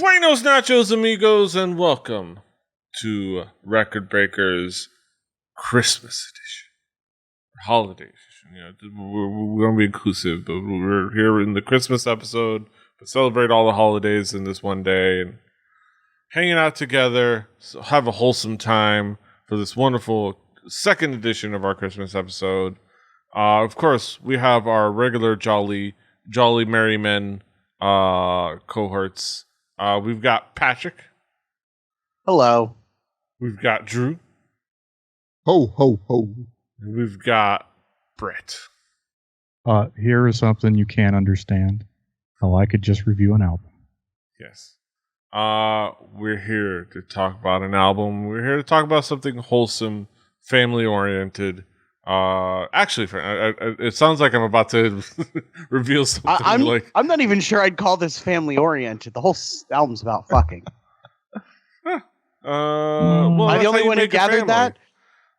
Buenos nachos, amigos, and welcome to Record Breakers Christmas edition, holiday edition. We're going to be inclusive, but we're here in the Christmas episode to celebrate all the holidays in this one day and hanging out together, so have a wholesome time for this wonderful second edition of our Christmas episode. Of course, we have our regular jolly merry men cohorts. We've got Patrick. Hello. We've got Drew. Ho, ho, ho. And we've got Brett. Here is something you can't understand. How I could just review an album. Yes. We're here to talk about an album. We're here to talk about something wholesome, family-oriented. Actually, it sounds like I'm about to reveal something. I'm not even sure I'd call this family oriented. The whole album's about fucking. Well, am I the only one who gathered that?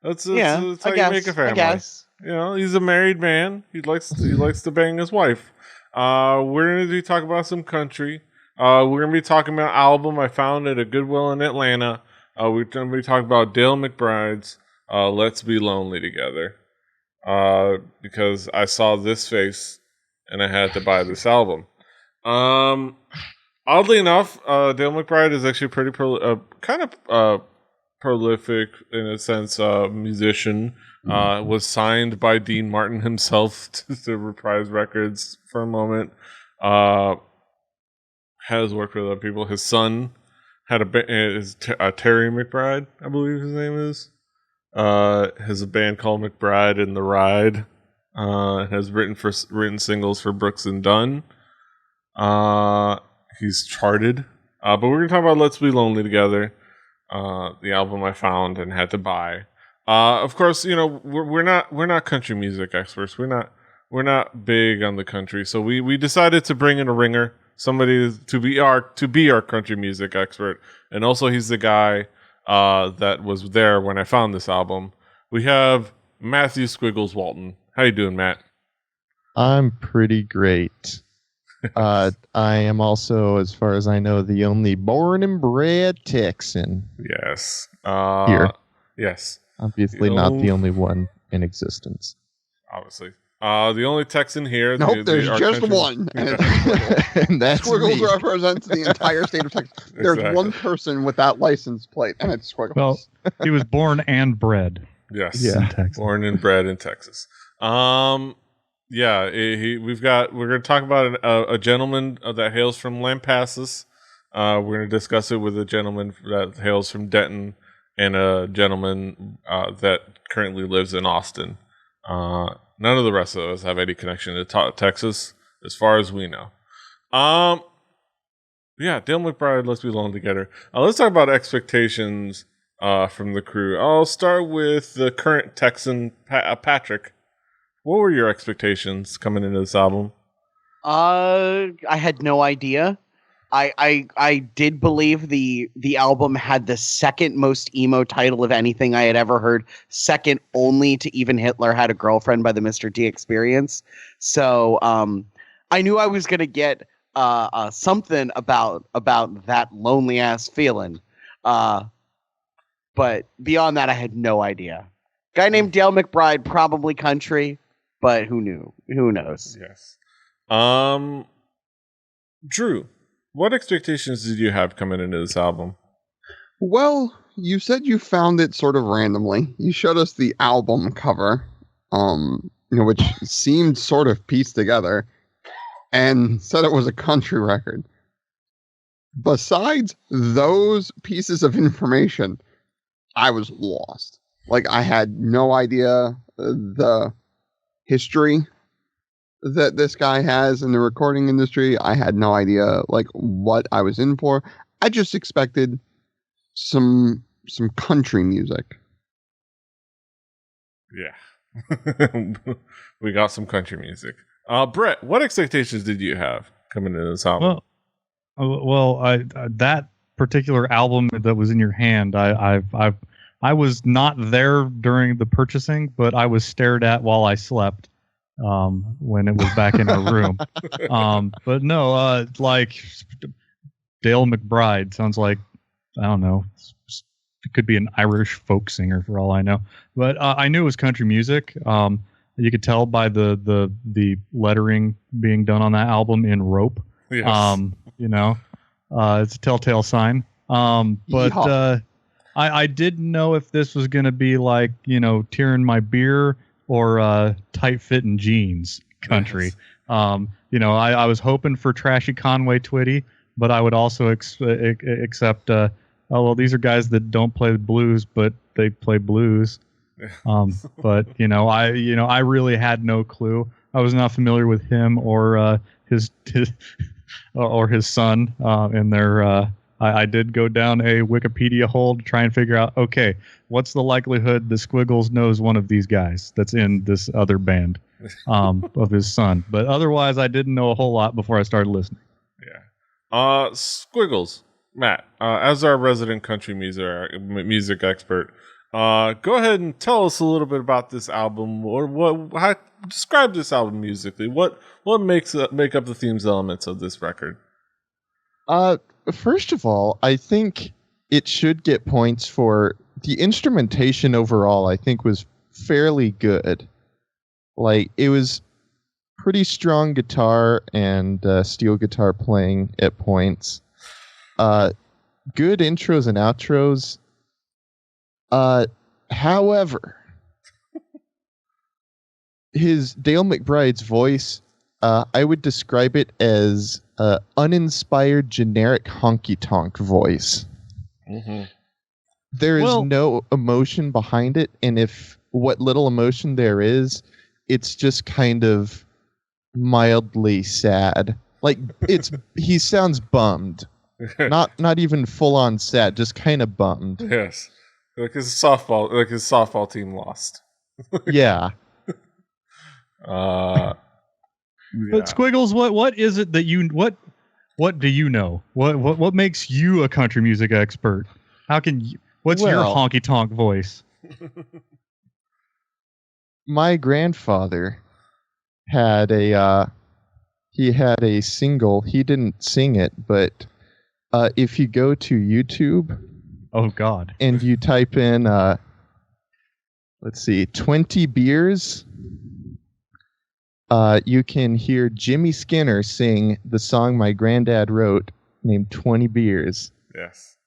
That's how you make a family. I guess. You know, he's a married man. He likes to bang his wife. We're gonna talk about some country. We're gonna be talking about an album I found at a Goodwill in Atlanta. We're gonna be talking about Dale McBride's Let's Be Lonely Together, because I saw this face and I had to buy this album. Oddly enough, Dale McBride is actually pretty prolific in a sense, musician. Was signed by Dean Martin himself to Reprise Records for a moment. Has worked with other people. His son had Terry McBride, I believe his name is. Has a band called McBride and the Ride. Has written singles for Brooks and Dunn. He's charted. But we're gonna talk about Let's Be Lonely Together, the album I found and had to buy. Of course, you know we're not country music experts. We're not big on the country, so we decided to bring in a ringer, somebody to be our country music expert, and also he's the guy that was there when I found this album. We have Matthew Squiggles Walton. How you doing, Matt? I'm pretty great. I am also, as far as I know, the only born and bred Texan. Yes. Here. Yes. Obviously not the only one in existence. Obviously. The only Texan here. Nope, there's just one. And that's Squiggles me. represents the entire state of Texas. There's one person with that license plate, and it's Squiggles. Well, he was born and bred. Yes. Yeah. Born and bred in Texas. Yeah, we're going to talk about a gentleman that hails from Lampasas. We're going to discuss it with a gentleman that hails from Denton and a gentleman that currently lives in Austin. None of the rest of us have any connection to Texas, as far as we know. Yeah, Dale McBride, Let's Be Lonely Together. Let's talk about expectations from the crew. I'll start with the current Texan, Patrick. What were your expectations coming into this album? I had no idea. I did believe the album had the second most emo title of anything I had ever heard, second only to Even Hitler Had a Girlfriend by the Mr. D Experience. So I knew I was gonna get something about that lonely ass feeling. But beyond that, I had no idea. Guy named Dale McBride, probably country. But who knew? Who knows? Yes. Drew, what expectations did you have coming into this album? Well, you said you found it sort of randomly. You showed us the album cover, which seemed sort of pieced together, and said it was a country record. Besides those pieces of information, I was lost. Like, I had no idea the history that this guy has in the recording industry. I had no idea what I was in for. I just expected some country music. Yeah. We got some country music. Brett, what expectations did you have coming into this album? Well, that particular album that was in your hand, I was not there during the purchasing, but I was stared at while I slept when it was back in our room. But no, Dale McBride sounds like, I don't know, it could be an Irish folk singer for all I know. But I knew it was country music. You could tell by the lettering being done on that album in rope. Yes. It's a telltale sign. But I didn't know if this was going to be like, tearing my beer or tight fitting jeans country. Yes. I was hoping for trashy Conway Twitty, but I would also accept, these are guys that don't play the blues, but they play blues. But I really had no clue. I was not familiar with him or his or his son. I did go down a Wikipedia hole to try and figure out, okay, what's the likelihood that Squiggles knows one of these guys that's in this other band of his son. But otherwise, I didn't know a whole lot before I started listening. Yeah. Squiggles, Matt, as our resident country music expert, go ahead and tell us a little bit about this album, or how describe this album musically. What make up the themes elements of this record? First of all, I think it should get points for the instrumentation overall. I think was fairly good. Like, it was pretty strong guitar and steel guitar playing at points. Good intros and outros. However, his Dale McBride's voice, I would describe it as uninspired, generic honky-tonk voice. Mm-hmm. There is no emotion behind it, and if what little emotion there is, it's just kind of mildly sad. Like, he sounds bummed. Not even full on sad, just kind of bummed. Yes. Like his softball team lost. Yeah. But Squiggles, what is it that what do you know? What makes you a country music expert? What's your honky tonk voice? My grandfather had a single. He didn't sing it, but if you go to YouTube, oh God, and you type in 20 beers, you can hear Jimmy Skinner sing the song my granddad wrote named 20 Beers. Yes.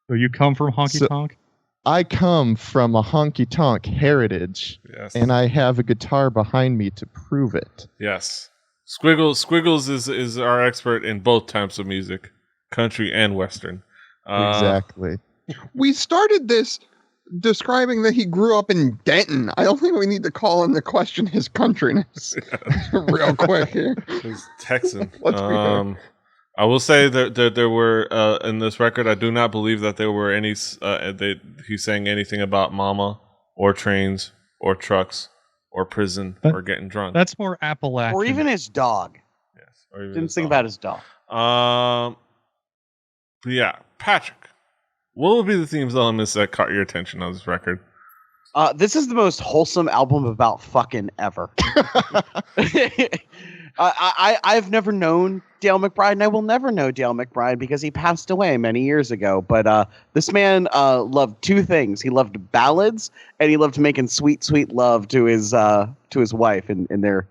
So you come from honky tonk? I come from a honky tonk heritage. Yes. And I have a guitar behind me to prove it. Yes. Squiggles is our expert in both types of music, country and western. Exactly. We started this describing that he grew up in Denton. I don't think we need to call him to question his countryness real quick here. He's Texan. Let's be fair. I will say that there were in this record, I do not believe that there were any. He sang anything about mama or trains or trucks or prison or getting drunk. That's more Appalachian. Or even his dog. Yes. Or even Didn't sing about his dog. But yeah, Patrick, what would be the themes elements that caught your attention on this record? This is the most wholesome album about fucking ever. I've never known Dale McBride, and I will never know Dale McBride because he passed away many years ago. But this man loved two things. He loved ballads, and he loved making sweet, sweet love to his wife in their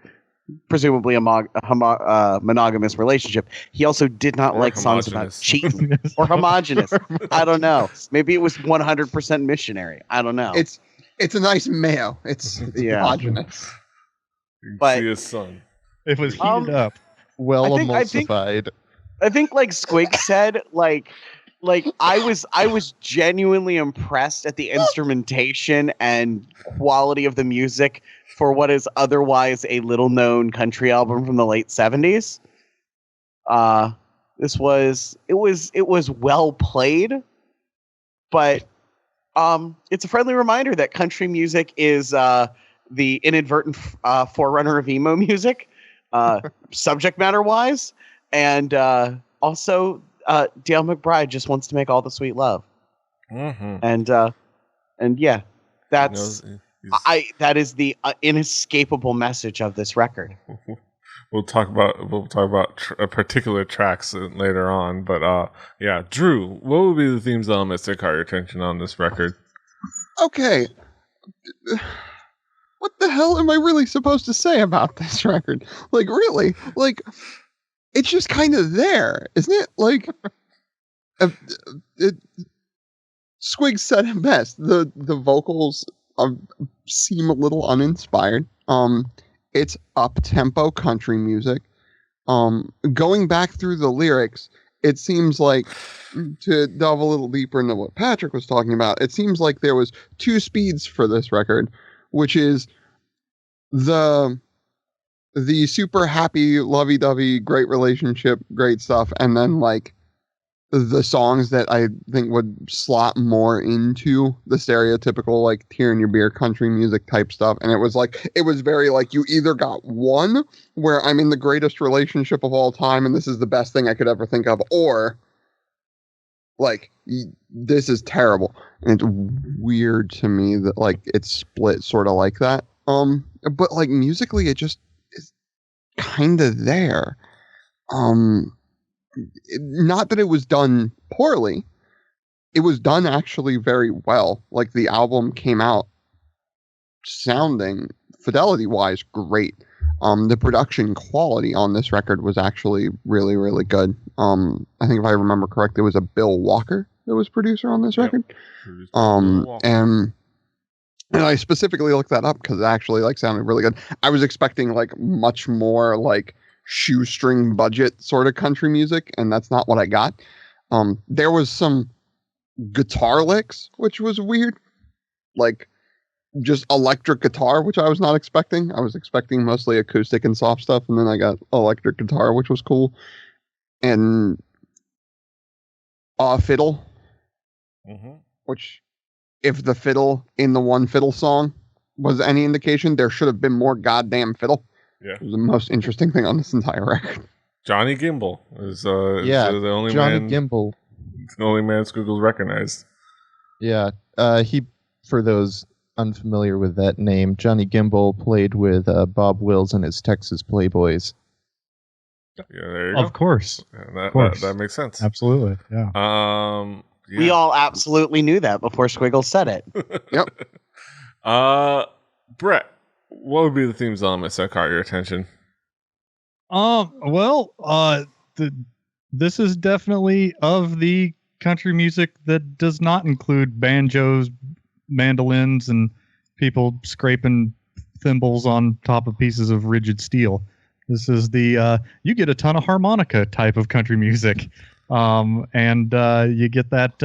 presumably a monogamous relationship. He also did not like songs about cheating or homogenous. I don't know. Maybe it was 100% missionary. I don't know. It's a nice male. It's homogenous. But see his son. It was heated up. Well emulsified. I think like Squig said, like I was genuinely impressed at the instrumentation and quality of the music for what is otherwise a little known country album from the late 70s. It was well played, but it's a friendly reminder that country music is the inadvertent forerunner of emo music, subject matter wise, and also Dale McBride just wants to make all the sweet love. Mm-hmm. And yeah, that is the inescapable message of this record. We'll talk about particular tracks later on, but yeah, Drew, what would be the themes elements that caught your attention on this record? Okay. What the hell am I really supposed to say about this record? Like, really? Like, it's just kind of there, isn't it? Like, Squiggs said it best. The vocals seem a little uninspired. It's up-tempo country music. Going back through the lyrics, it seems like, to delve a little deeper into what Patrick was talking about, it seems like there was two speeds for this record, which is the super happy, lovey-dovey, great relationship, great stuff, and then like the songs that I think would slot more into the stereotypical like tear in your beer country music type stuff. And it was very like, you either got one where I'm in the greatest relationship of all time and this is the best thing I could ever think of, or like this is terrible. And it's weird to me that like it's split sort of like that. But like musically it just is kind of there. Not that it was done poorly. It was done actually very well. Like the album came out sounding fidelity wise great. The production quality on this record was actually really, really good. I think if I remember correctly, it was a Bill Walker that was producer on this record. And I specifically looked that up because it actually like sounded really good. I was expecting like much more like shoestring budget sort of country music, and that's not what I got. There was some guitar licks, which was weird, like just electric guitar, which I was not expecting. I was expecting mostly acoustic and soft stuff, and then I got electric guitar, which was cool, and fiddle, which if the fiddle in the one fiddle song was any indication, there should have been more goddamn fiddle. Yeah, it was the most interesting thing on this entire record. Johnny Gimble is the only Johnny man. Gimble, the only man Squiggles recognized. Yeah, he, for those unfamiliar with that name, Johnny Gimble played with Bob Wills and his Texas Playboys. Yeah, there you go. Of course, that makes sense. Absolutely, yeah. Yeah. We all absolutely knew that before Squiggles said it. Yep. Brett, what would be the themes elements that caught your attention? This is definitely of the country music that does not include banjos, mandolins, and people scraping thimbles on top of pieces of rigid steel. This is the you get a ton of harmonica type of country music, and you get that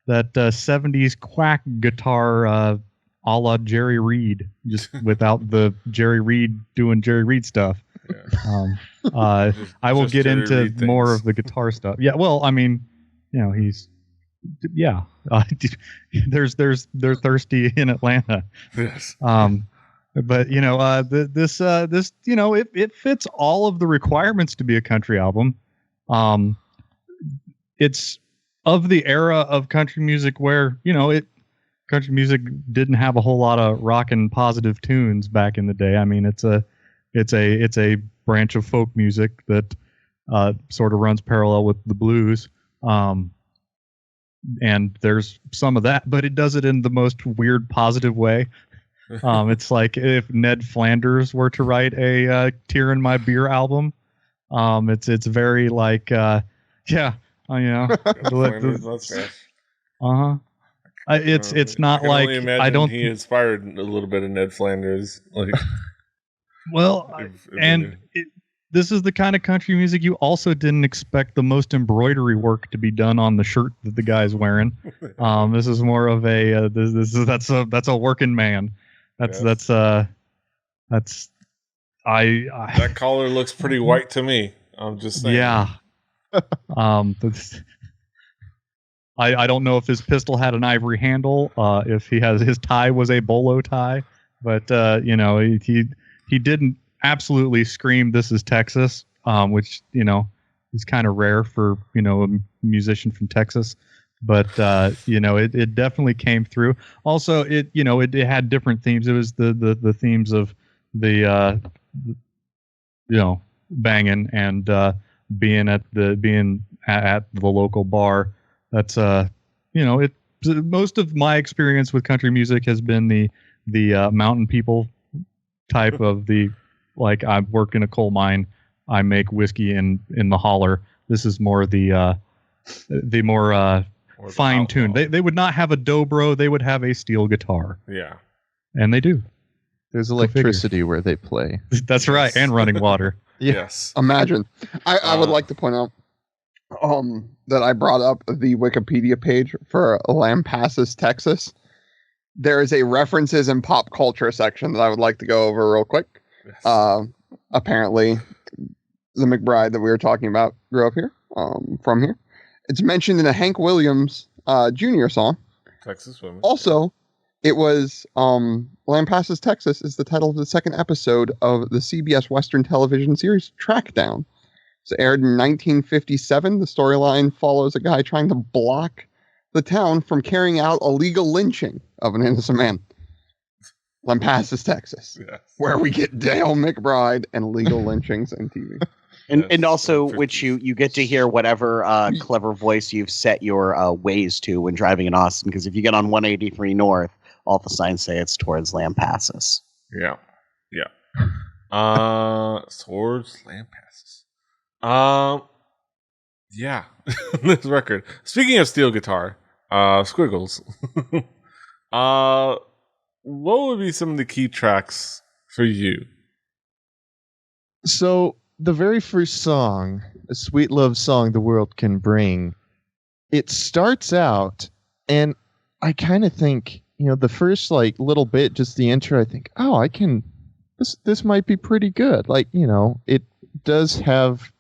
70s quack guitar a la Jerry Reed, just without the Jerry Reed doing Jerry Reed stuff. Yeah. I will get into more of the guitar stuff. Yeah, well, I mean, you know, he's they're thirsty in Atlanta. Yes. But you know, this you know, it fits all of the requirements to be a country album. It's of the era of country music where, you know, country music didn't have a whole lot of rockin' positive tunes back in the day. I mean, it's a branch of folk music that sort of runs parallel with the blues. And there's some of that, but it does it in the most weird positive way. It's like if Ned Flanders were to write a Tear in My Beer album. It's very like you know, it's not like I don't. He inspired a little bit of Ned Flanders, like. Well, this is the kind of country music you also didn't expect the most embroidery work to be done on the shirt that the guy's wearing. This is more of a that's a working man. That collar looks pretty white to me. I'm just saying. Yeah. I don't know if his pistol had an ivory handle, if his tie was a bolo tie, but you know, he didn't absolutely scream "This is Texas," which, you know, is kind of rare for, you know, a musician from Texas. But you know, it definitely came through. Also, it had different themes. It was the themes of the banging and being at the local bar. That's most of my experience with country music has been the mountain people type of like I work in a coal mine, I make whiskey in the holler. This is more the more fine tuned. They would not have a dobro, they would have a steel guitar. Yeah. And they do. There's electricity where they play. That's right, and running water. Yes. Imagine. I would like to point out that I brought up the Wikipedia page for Lampasas, Texas. There is a references and pop culture section that I would like to go over real quick. Yes. Apparently, the McBride that we were talking about grew up here, from here. It's mentioned in a Hank Williams Jr. song. Texas Women. Also, it was Lampasas, Texas is the title of the second episode of the CBS Western television series Trackdown. It's aired in 1957. The storyline follows a guy trying to block the town from carrying out illegal lynching of an innocent man. Lampasas, Texas, yes. Where we get Dale McBride and illegal lynchings in TV. And also, which you get to hear whatever clever voice you've set your Waze to when driving in Austin. Because if you get on 183 North, all the signs say it's towards Lampasas. Yeah. Towards Lampasas. Yeah. This record. Speaking of steel guitar, Squiggles. What would be some of the key tracks for you? So the very first song, A Sweet Love Song the World Can Bring, it starts out, and I kind of think, the first little bit, just the intro, I think, this might be pretty good. It does have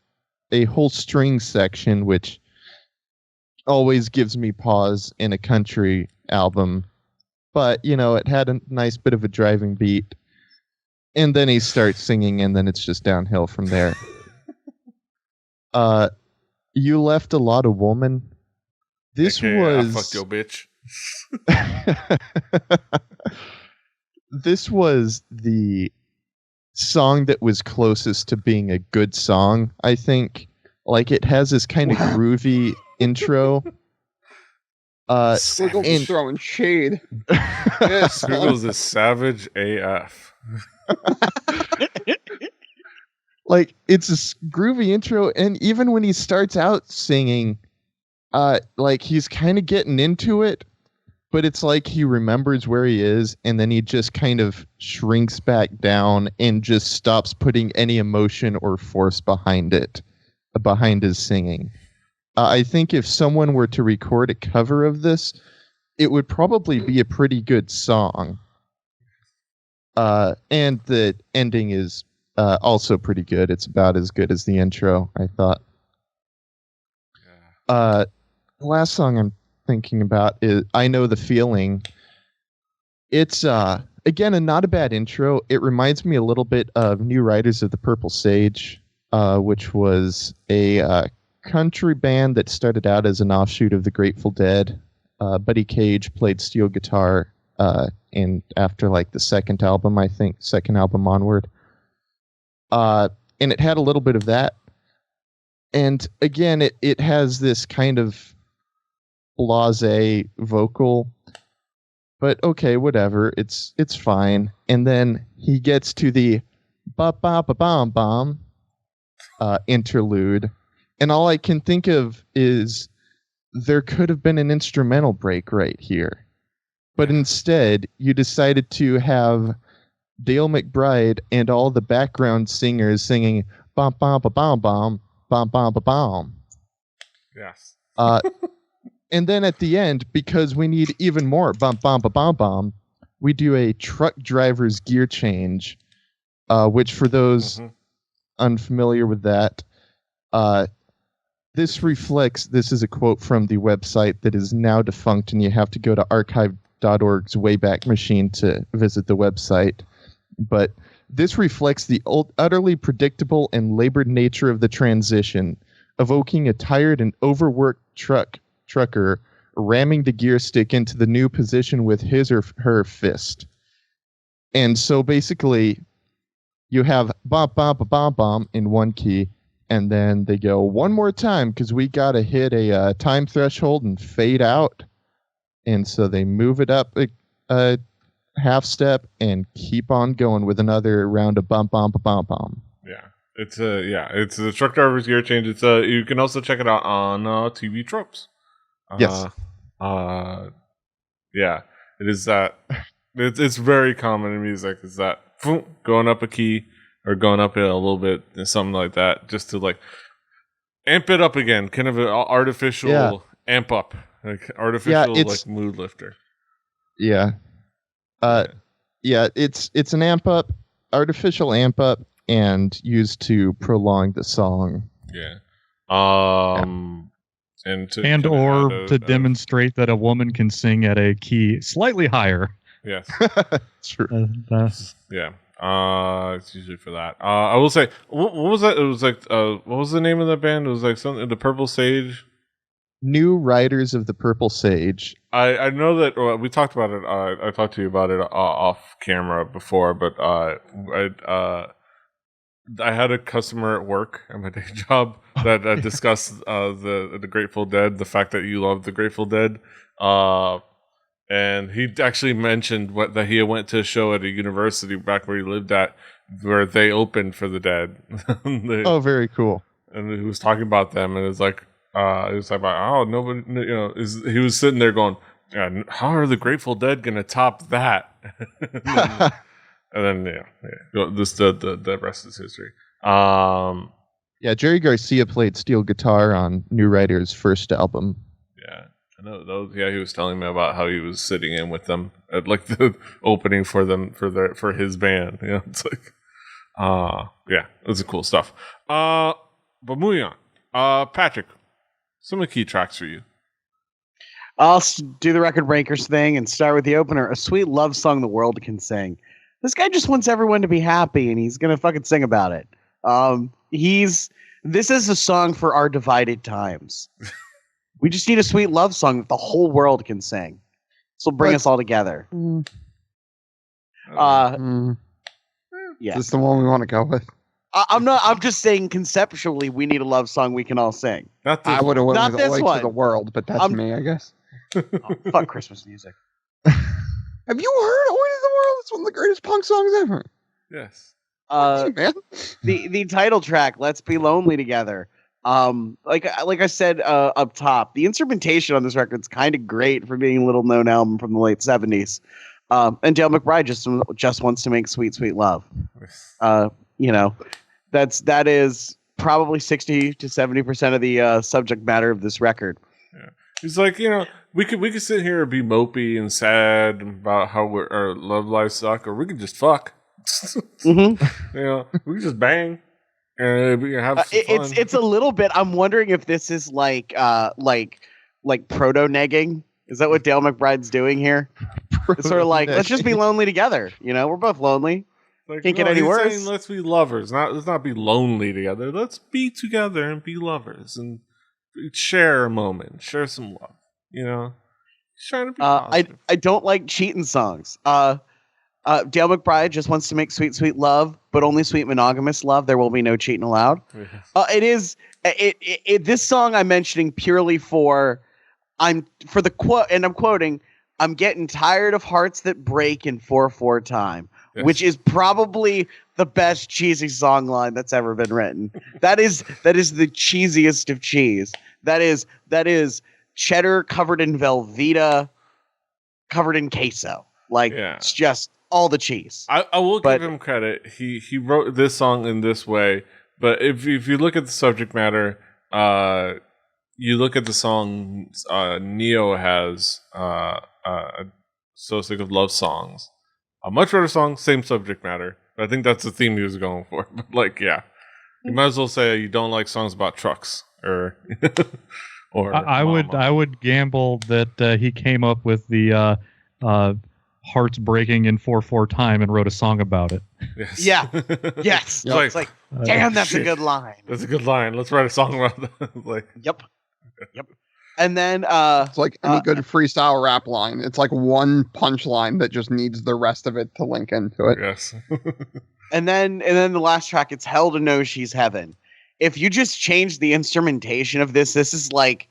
a whole string section, which always gives me pause in a country album. But, it had a nice bit of a driving beat. And then he starts singing, and then it's just downhill from there. You Left a Lot of Woman. This was... I fucked your bitch. This was the song that was closest to being a good song, I think. It has this kind of groovy intro. Squiggles is throwing shade. Squiggles is savage AF. It's a groovy intro, and even when he starts out singing, he's kind of getting into it, but it's like he remembers where he is, and then he just kind of shrinks back down and just stops putting any emotion or force behind his singing. I think if someone were to record a cover of this, it would probably be a pretty good song. And the ending is also pretty good. It's about as good as the intro, I thought. The last song I'm thinking about is I Know the Feeling. It's, again, not a bad intro. It reminds me a little bit of New Riders of the Purple Sage, which was a country band that started out as an offshoot of the Grateful Dead. Buddy Cage played steel guitar and after the second album onward. And it had a little bit of that. And again, it has this kind of blasé vocal, but okay, whatever. It's fine. And then he gets to the ba ba ba bam bam interlude. And all I can think of is there could have been an instrumental break right here. But instead, you decided to have Dale McBride and all the background singers singing bam bam ba bam bam bam bam ba bam. Yes. And then at the end, because we need even more bam bam ba bam bam, we do a truck driver's gear change, which for those unfamiliar with that, this is a quote from the website that is now defunct, and you have to go to archive.org's Wayback Machine to visit the website. But this reflects the utterly predictable and labored nature of the transition, evoking a tired and overworked trucker ramming the gear stick into the new position with his or her fist. And so basically, you have bump, bump, bump, bump in one key, and then they go one more time because we got to hit a time threshold and fade out. And so they move it up a half step and keep on going with another round of bump, bump, bump, bump. Yeah. It's the truck driver's gear change. It's you can also check it out on TV Tropes. Yes. Yeah, it is that. It's very common in music. Is that going up a key or going up a little bit, something like that, just to like amp it up again, kind of an artificial amp up, like artificial like mood lifter. Yeah. It's an amp up, artificial amp up, and used to prolong the song. Yeah. And to demonstrate that a woman can sing at a key slightly higher. Yes. True. Yeah. It's usually for that. I will say, what was that? It was like, what was the name of that band? It was like something, the Purple Sage. New Riders of the Purple Sage. I know that we talked about it. I talked to you about it off camera before, but I had a customer at work at my day job that discussed the Grateful Dead, the fact that you love the Grateful Dead, and he actually mentioned that he went to a show at a university back where he lived at, where they opened for the Dead. Oh, very cool. And he was talking about them, and it was like, nobody, he was sitting there going, yeah, how are the Grateful Dead gonna top that? And then the rest is history. Jerry Garcia played steel guitar on New Riders' first album. Yeah, I know. He was telling me about how he was sitting in with them at like the opening for them for his band. It's like, it was cool stuff. But moving on, Patrick, some of the key tracks for you. I'll do the record breakers thing and start with the opener. A sweet love song the world can sing. This guy just wants everyone to be happy, and he's gonna fucking sing about it. This is a song for our divided times. We just need a sweet love song that the whole world can sing. This will bring us all together. Yeah. Yeah. Is this the one we want to go with? I'm just saying conceptually we need a love song we can all sing. I would have went Not with this Away one. to the World, but that's me, I guess. Fuck Christmas music. Have you heard Away to the World? It's one of the greatest punk songs ever. Yes. Hey, man. The title track, Let's Be Lonely Together. Like I said up top, the instrumentation on this record is kind of great for being a little known album from the late 70s. And Dale McBride just wants to make sweet, sweet love. That is probably 60 to 70% of the subject matter of this record. Yeah. He's like, we could sit here and be mopey and sad about how our love lives suck, or we could just fuck. Mm-hmm. We could just bang and we can have some fun. It's a little bit. I'm wondering if this is like proto-negging. Is that what Dale McBride's doing here? It's sort of like, let's just be lonely together. We're both lonely. Like, can't get any worse. Saying, let's be lovers. Let's not be lonely together. Let's be together and be lovers and share a moment, share some love. He's trying to be positive. I don't like cheating songs. Dale McBride just wants to make sweet, sweet love, but only sweet monogamous love. There will be no cheating allowed. Yes. This song I'm mentioning purely for the quote, and I'm quoting, I'm getting tired of hearts that break in 4/4 time, yes. Which is probably the best cheesy song line that's ever been written. That is the cheesiest of cheese. That is cheddar covered in Velveeta, covered in queso. It's just all the cheese. I will give him credit. He wrote this song in this way, but if you look at the subject matter, you look at the song Neo has So Sick of Love Songs. A much better song, same subject matter. I think that's the theme he was going for. But you might as well say you don't like songs about trucks or I would gamble that he came up with the hearts breaking in 4/4 time and wrote a song about it. Yes. Yeah. Yes. It's like, damn, that's a good line. That's a good line. Let's write a song about that. Yep. And then it's like any good freestyle rap line. It's like one punchline that just needs the rest of it to link into it. Yes. And then the last track, it's Hell to Know She's Heaven. If you just change the instrumentation of this is like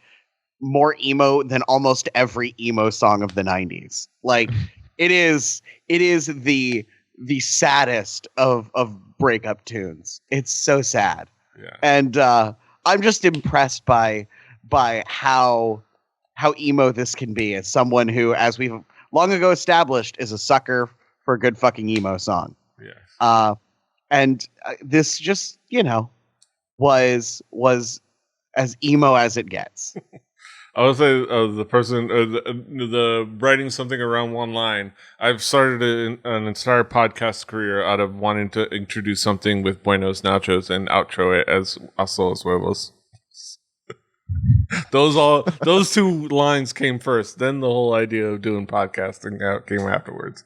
more emo than almost every emo song of the 90s. Like it is the saddest of breakup tunes. It's so sad. Yeah. And I'm just impressed by how emo this can be as someone who, as we've long ago established, is a sucker for a good fucking emo song. Yes. And this just, was as emo as it gets. I would say the person, the writing something around one line. I've started an entire podcast career out of wanting to introduce something with buenos nachos and outro it as hasta los huevos. Those two lines came first. Then the whole idea of doing podcasting came afterwards.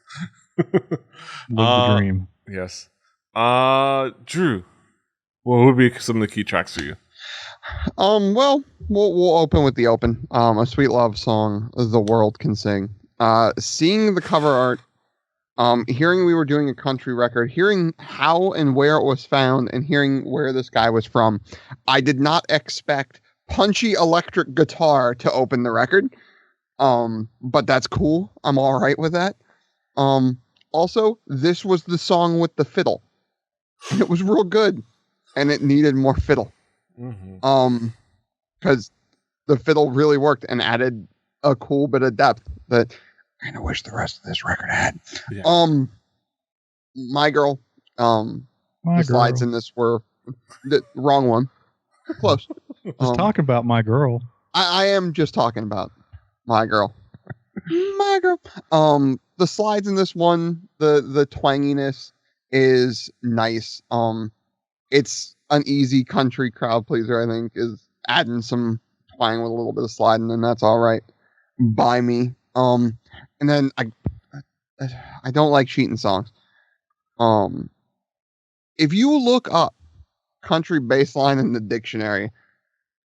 Live the dream. Yes. Drew, what would be some of the key tracks for you? Well, we'll open with the open. A sweet love song the world can sing. Seeing the cover art, hearing we were doing a country record, hearing how and where it was found, and hearing where this guy was from, I did not expect punchy electric guitar to open the record. But that's cool. I'm all right with that. Also, this was the song with the fiddle. And it was real good. And it needed more fiddle. Mm-hmm. Because the fiddle really worked and added a cool bit of depth that I kind of wish the rest of this record had. Yeah. My Girl. The slides in this were the wrong one. Close. Just talk about My Girl. I am just talking about My Girl. My Girl. The slides in this one, the twanginess is nice. It's an easy country crowd pleaser, I think, is adding some twang with a little bit of sliding, and that's all right by me. And then I don't like cheating songs. If you look up country bass line in the dictionary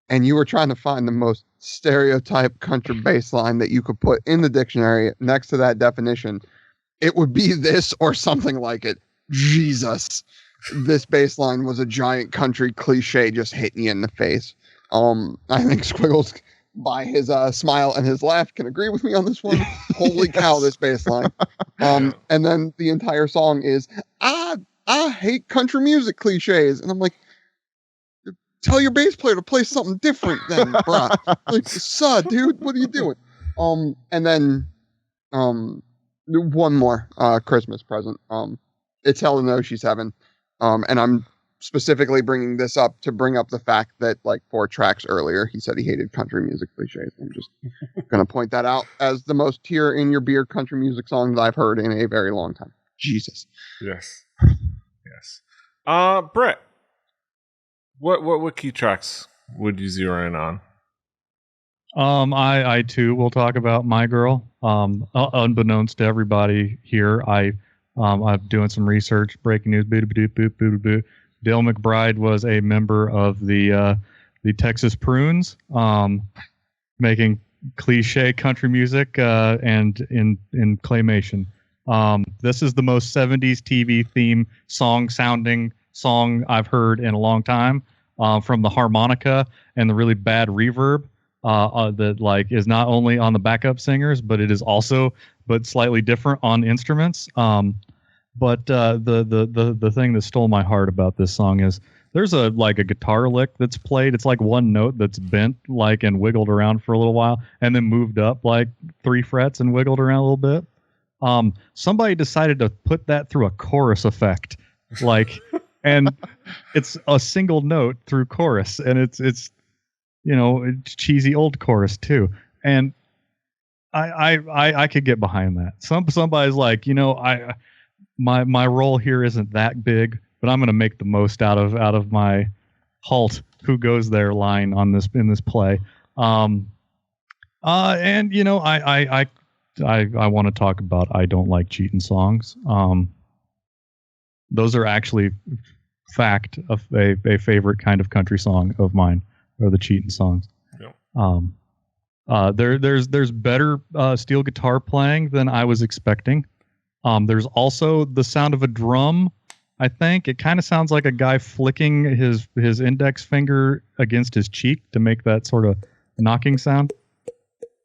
and you were trying to find the most stereotype country bass line that you could put in the dictionary next to that definition, it would be this or something like it. Jesus. This bass line was a giant country cliche just hitting you in the face. I think Squiggles, by his smile and his laugh, can agree with me on this one. Holy cow, this bass line. And then the entire song is, I hate country music cliches. And I'm like, tell your bass player to play something different then, bruh. Like, sud, dude, what are you doing? And then one more Christmas present. It's Hell to Know She's Heaven. And I'm specifically bringing this up to bring up the fact that, like, 4 tracks earlier, he said he hated country music cliches. I'm just going to point that out as the most tear in your beer country music songs I've heard in a very long time. Jesus. Yes. Yes. Brett, what key tracks would you zero in on? I too will talk about My Girl. Unbeknownst to everybody here, I'm doing some research. Breaking news. Dale McBride was a member of the Texas Prunes, making cliche country music and in claymation. This is the most 70s TV theme sounding song I've heard in a long time. From the harmonica and the really bad reverb that like is not only on the backup singers, but it is also slightly different on instruments. But the thing that stole my heart about this song is there's a guitar lick that's played. It's like one note that's bent and wiggled around for a little while and then moved up 3 frets and wiggled around a little bit. Somebody decided to put that through a chorus effect, and it's a single note through chorus, and it's cheesy old chorus too. And I could get behind that. Somebody's like, my role here isn't that big, but I'm going to make the most out of my halt who goes there line in this play. And I want to talk about I don't like cheating songs. Those are actually fact of a favorite kind of country song of mine, are the cheating songs. Yep. There's better steel guitar playing than I was expecting. There's also the sound of a drum I think it kind of sounds like a guy flicking his index finger against his cheek to make that sort of knocking sound.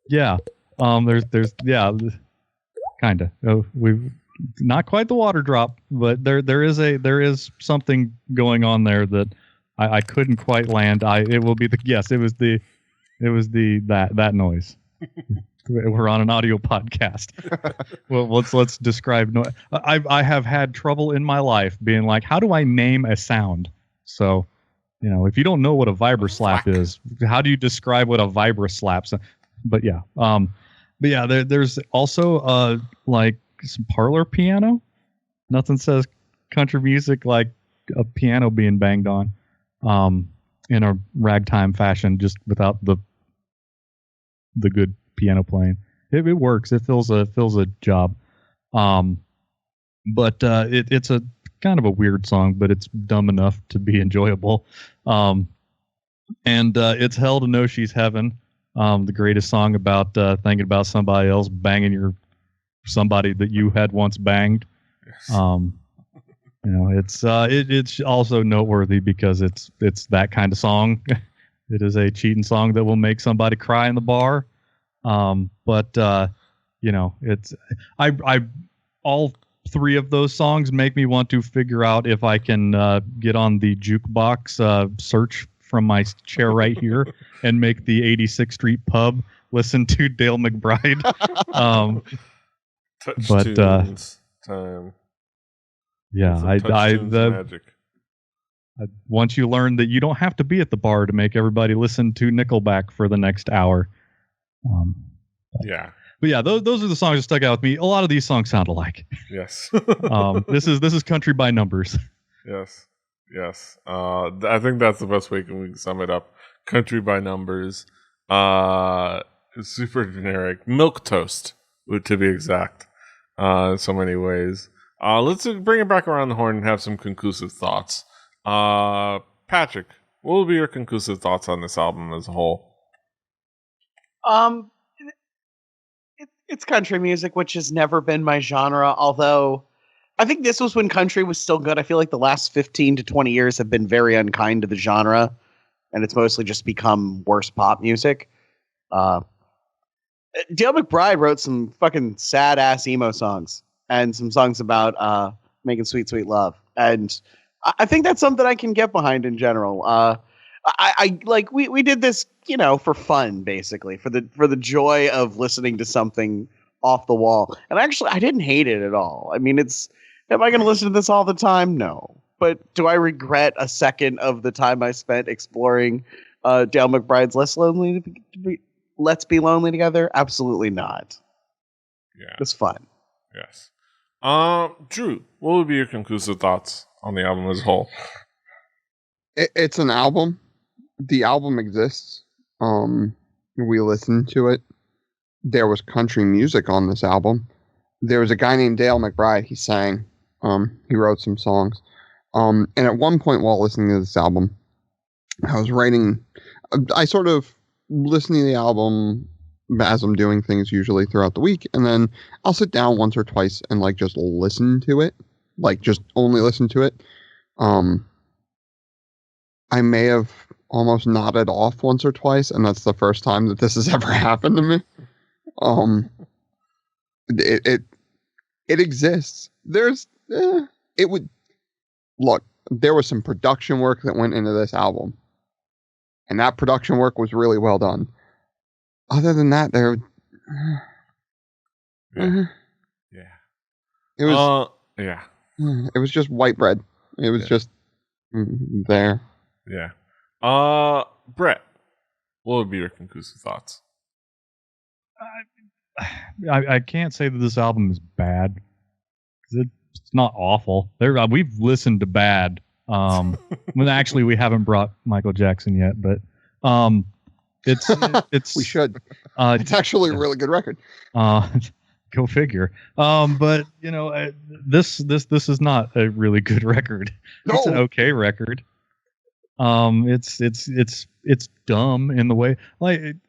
Yeah. There's kind of. Oh, we've not quite the water drop, but there is something going on there that I couldn't quite land. It was the that noise. We're on an audio podcast. Well, let's describe noise. I have had trouble in my life being like, how do I name a sound? So, if you don't know what a vibroslap is, how do you describe what a vibroslap? But yeah, there's also like some parlor piano. Nothing says country music like a piano being banged on, in a ragtime fashion, just without the good piano playing. It works. It fills a job. But it's a kind of a weird song, but it's dumb enough to be enjoyable. And it's Hell to Know She's Heaven. The greatest song about thinking about somebody else banging somebody that you had once banged. It's also noteworthy because it's that kind of song. It is a cheating song that will make somebody cry in the bar. It's all three of those songs make me want to figure out if I can get on the jukebox search from my chair right here and make the 86th Street pub listen to Dale McBride. Tunes time. Yeah, magic. Once you learn that you don't have to be at the bar to make everybody listen to Nickelback for the next hour. Yeah. But yeah, those are the songs that stuck out with me. A lot of these songs sound alike. Yes. This is country by numbers. Yes. I think that's the best way we can sum it up. Country by numbers. Super generic. Milquetoast, to be exact. In so many ways. Let's bring it back around the horn and have some conclusive thoughts. Patrick, what will be your conclusive thoughts on this album as a whole? It's country music, which has never been my genre, although I think this was when country was still good. I feel like the last 15 to 20 years have been very unkind to the genre, and it's mostly just become worse pop music. Dale McBride wrote some fucking sad-ass emo songs and some songs about making sweet, sweet love. And I think that's something I can get behind in general. I like we did this, for fun, basically, for the joy of listening to something off the wall. And actually, I didn't hate it at all. I mean, am I going to listen to this all the time? No. But do I regret a second of the time I spent exploring Dale McBride's Let's Be Lonely Together? Absolutely not. Yeah. It's fun. Yes. Drew, what would be your conclusive thoughts on the album as a whole? It's an album. The album exists. We listened to it. There was country music on this album. There was a guy named Dale McBride. He sang. He wrote some songs. And at one point while listening to this album, I sort of listening to the album as I'm doing things usually throughout the week, and then I'll sit down once or twice and just listen to it, just only listen to it. I may have almost nodded off once or twice, and that's the first time that this has ever happened to me. It exists. There was some production work that went into this album, and that production work was really well done. Other than that, Yeah. It was yeah. It was just white bread. It was just there. Yeah. Brett, what would be your conclusive thoughts? I can't say that this album is bad. It's not awful. We've listened to bad. Well, actually, we haven't brought Michael Jackson yet, but it's we should. It's actually a really good record. Go figure. But this is not a really good record. No. It's an okay record. It's dumb in the way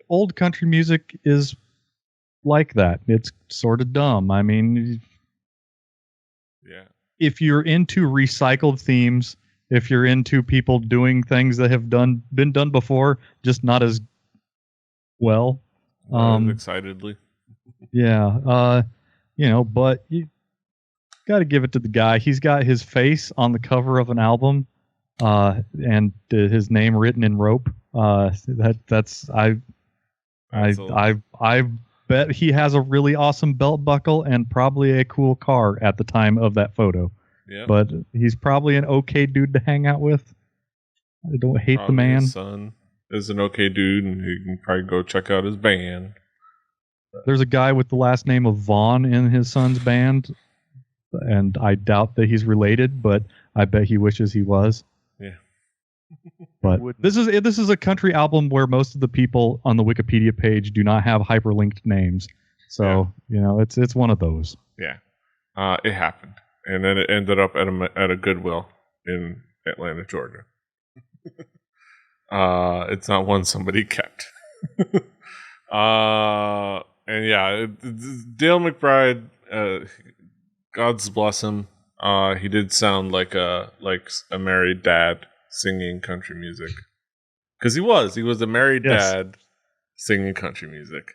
old country music is like that. It's sort of dumb. I mean, yeah. if you're into recycled themes, if you're into people doing things that have been done before, just not as well. Excitedly. Yeah. But you got to give it to the guy. He's got his face on the cover of an album, and his name written in rope. I bet he has a really awesome belt buckle and probably a cool car at the time of that photo. Yeah. But he's probably an okay dude to hang out with. I don't hate the man. His son is an okay dude, and you can probably go check out his band. There's a guy with the last name of Vaughn in his son's band, and I doubt that he's related, but I bet he wishes he was. Yeah. But this is a country album where most of the people on the Wikipedia page do not have hyperlinked names. So, it's one of those. Yeah. It happened. And then it ended up at a Goodwill in Atlanta, Georgia. It's not one somebody kept. And yeah, Dale McBride, God's bless him. He did sound like a married dad singing country music, because he was a married dad singing country music,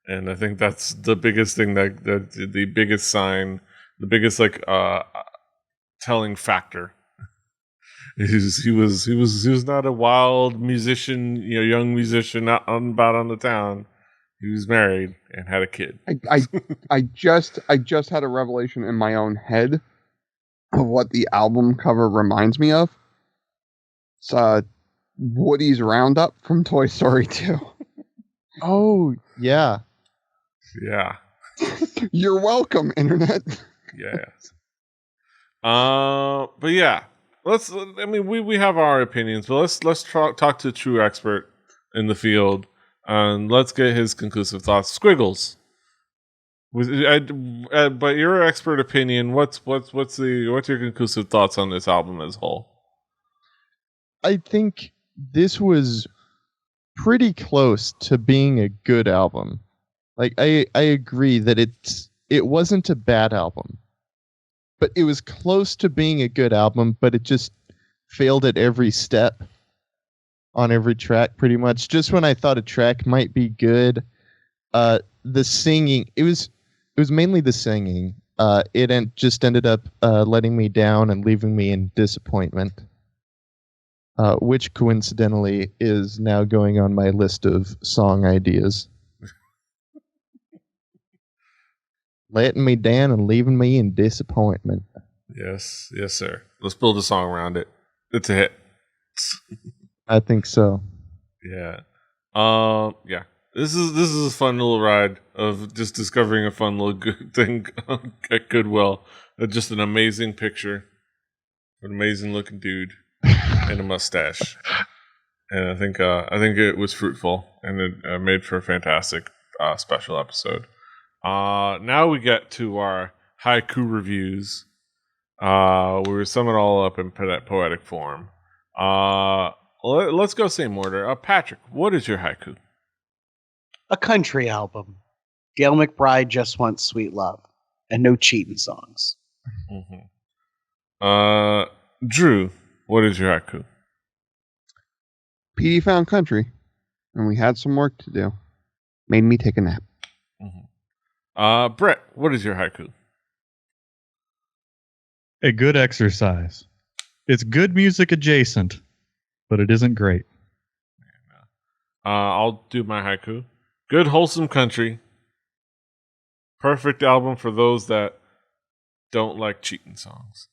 and I think that's the biggest thing that the biggest sign, the biggest telling factor. He was not a wild musician, young musician out about on the town. He was married and had a kid. I just had a revelation in my own head of what the album cover reminds me of. It's Woody's Roundup from Toy Story 2. Oh, yeah. Yeah. You're welcome, Internet. Yeah. But yeah. We have our opinions, but let's talk to a true expert in the field, and let's get his conclusive thoughts. Squiggles, by your expert opinion, what's your conclusive thoughts on this album as a whole? I think this was pretty close to being a good album. Like I agree that it wasn't a bad album, but it was close to being a good album, but it just failed at every step on every track pretty much. Just when I thought a track might be good, the singing, it was mainly the singing. It just ended up letting me down and leaving me in disappointment. Which coincidentally is now going on my list of song ideas. Letting me down and leaving me in disappointment. Yes, sir. Let's build a song around it. It's a hit. I think so. Yeah. Yeah. This is a fun little ride of just discovering a fun little good thing at Goodwill. Just an amazing picture, an amazing looking dude, and a mustache. And I think it was fruitful, and it made for a fantastic special episode. Now we get to our haiku reviews. We sum it all up in poetic form. Let's go same order. Patrick, what is your haiku? A country album. Dale McBride just wants sweet love and no cheating songs. Mm-hmm. Drew, what is your haiku? Petey found country, and we had some work to do. Made me take a nap. Mm-hmm. Brett, what is your haiku? A good exercise. It's good music adjacent, but it isn't great. I'll do my haiku. Good wholesome country. Perfect album for those that don't like cheating songs.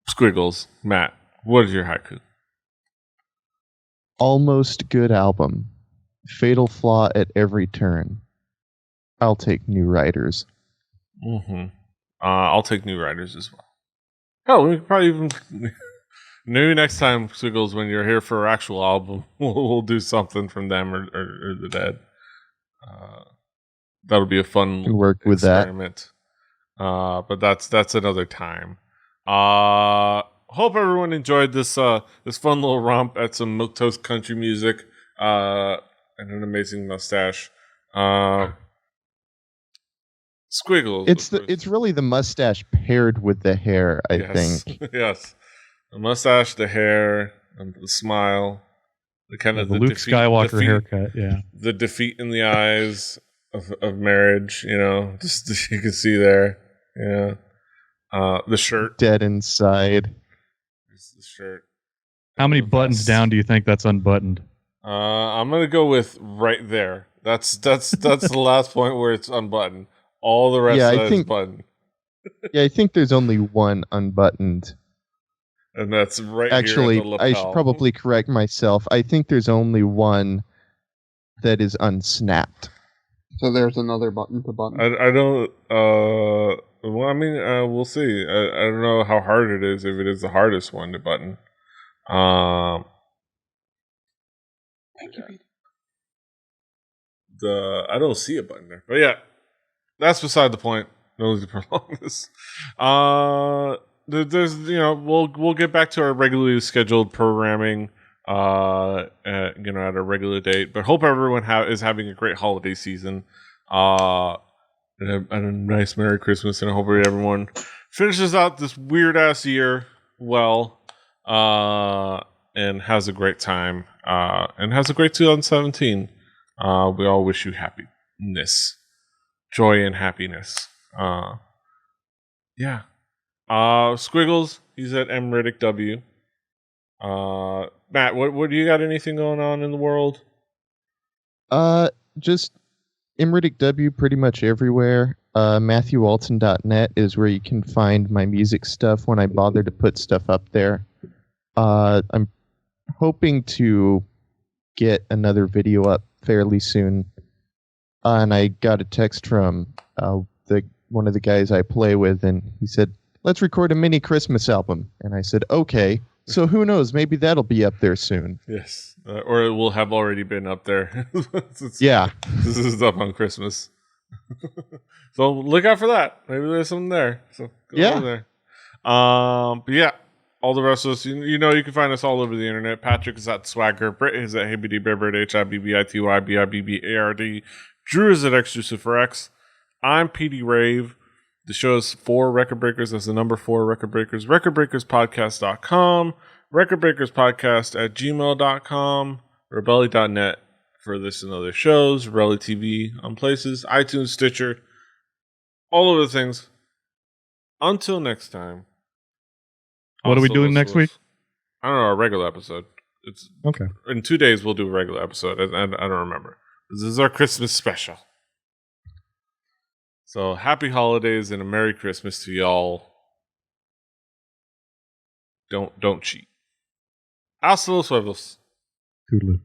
Squiggles, Matt, what is your haiku? Almost good album. Fatal flaw at every turn. I'll take New Riders. Mm-hmm. I'll take New Riders as well. Hell, we could probably even maybe next time, Squiggles, when you're here for our actual album, we'll do something from them or the Dead. That'll be a fun work with experiment. But that's another time. Hope everyone enjoyed this fun little romp at some milquetoast country music and an amazing mustache. Squiggles. It's really the mustache paired with the hair, I think. Yes. The mustache, the hair, and the smile. The kind of the Luke Skywalker haircut, yeah. The defeat in the eyes of marriage, just you can see there. Yeah. The shirt. Dead inside. The shirt. How many buttons down do you think that's unbuttoned? I'm gonna go with right there. That's the last point where it's unbuttoned. All the rest of that is buttoned. Yeah, I think there's only one unbuttoned. And that's right Actually, here at the lapel. I should probably correct myself. I think there's only one that is unsnapped. So there's another button to button. I don't. Well, I mean, we'll see. I don't know how hard it is. If it is the hardest one to button. Thank you, Petey. I don't see a button there, but yeah, that's beside the point. No need to prolong this. There's we'll get back to our regularly scheduled programming. At a regular date. But hope everyone is having a great holiday season. And a nice Merry Christmas, and I hope everyone finishes out this weird ass year well, and has a great time, and has a great 2017. We all wish you happiness, joy, and happiness. Yeah. Squiggles, he's at MRiddickW. Matt, what do you got? Anything going on in the world? Just MRiddickW pretty much everywhere. MatthewWalton.net is where you can find my music stuff when I bother to put stuff up there. I'm hoping to get another video up fairly soon. And I got a text from one of the guys I play with, and he said, "Let's record a mini Christmas album." And I said, "Okay." So who knows? Maybe that'll be up there soon. Yes, or it will have already been up there. Yeah, this is up on Christmas, so look out for that. Maybe there's something there. So go over there. But yeah, all the rest of us, you can find us all over the internet. Patrick is at Swagger. Britt is at HibbityBibbard, HIBBITYBIBBARD. Drew is at XJuciferX. I'm Petey Rave. The show is 4 Record Breakers. That's the number 4 Record Breakers. RecordBreakersPodcast.com. RecordBreakersPodcast@gmail.com. Rebelli.net for this and other shows. Rebelli TV on places. iTunes, Stitcher. All of the things. Until next time. What are we doing next week? I don't know. A regular episode. It's okay. In 2 days, we'll do a regular episode. I don't remember. This is our Christmas special. So, happy holidays and a Merry Christmas to y'all. Don't cheat. Hasta los huevos. Toodaloo.